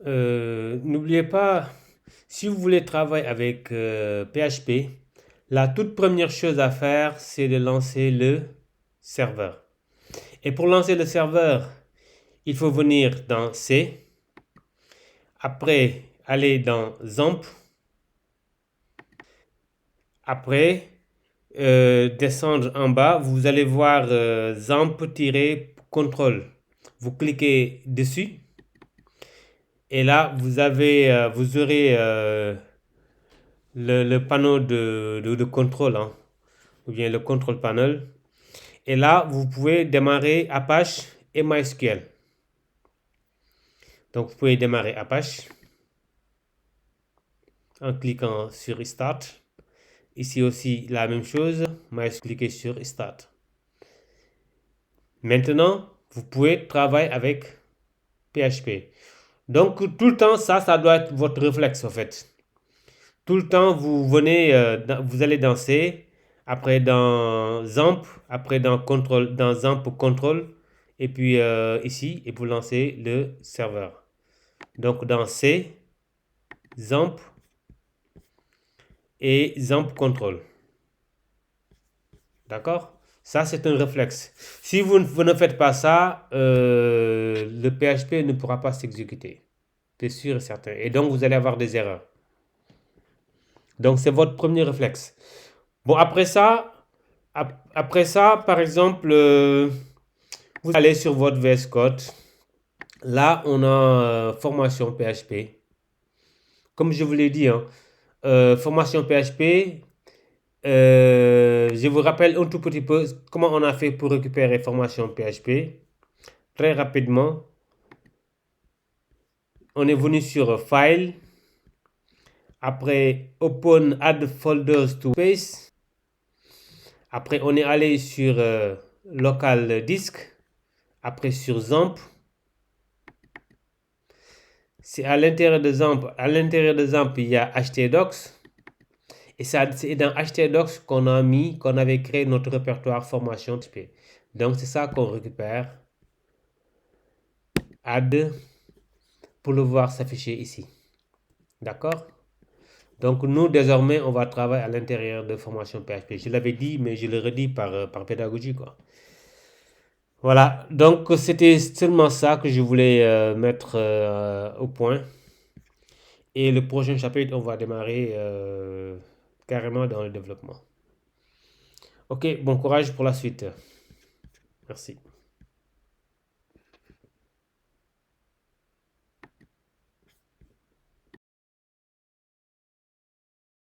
N'oubliez pas, si vous voulez travailler avec PHP, la toute première chose à faire, c'est de lancer le serveur. Et pour lancer le serveur, il faut venir dans C, après aller dans XAMPP, après descendre en bas, vous allez voir XAMPP-contrôle. Vous cliquez dessus et là vous aurez le panneau de contrôle, hein, ou bien le contrôle panel. Et là, vous pouvez démarrer Apache et MySQL. Donc, vous pouvez démarrer Apache en cliquant sur Start. Ici aussi, la même chose. Cliquez sur Start. Maintenant, vous pouvez travailler avec PHP. Donc, tout le temps, ça doit être votre réflexe, en fait. Tout le temps, vous venez, vous allez danser, après dans XAMPP, après dans XAMPP contrôle, et puis ici, et vous lancez le serveur. Donc dans C, XAMPP et XAMPP contrôle. D'accord? Ça, c'est un réflexe. Si vous ne faites pas ça, le PHP ne pourra pas s'exécuter. C'est sûr et certain. Et donc, vous allez avoir des erreurs. Donc, c'est votre premier réflexe. Bon, après ça, par exemple, vous allez sur votre VS Code. Là, on a formation PHP. Comme je vous l'ai dit, hein, formation PHP, je vous rappelle un tout petit peu comment on a fait pour récupérer formation PHP. Très rapidement, on est venu sur File. Après, Open Add Folders to Space. Après, on est allé sur Local Disk. Après, sur XAMPP. C'est à l'intérieur de XAMPP. À l'intérieur de XAMPP, il y a htdocs. Et c'est dans htdocs qu'on avait créé notre répertoire formation PHP. Donc, c'est ça qu'on récupère. Add pour le voir s'afficher ici. D'accord? Donc, nous, désormais, on va travailler à l'intérieur de formation PHP. Je l'avais dit, mais je le redis par pédagogie, quoi. Voilà, donc c'était seulement ça que je voulais mettre au point. Et le prochain chapitre, on va démarrer carrément dans le développement. Ok, bon courage pour la suite. Merci.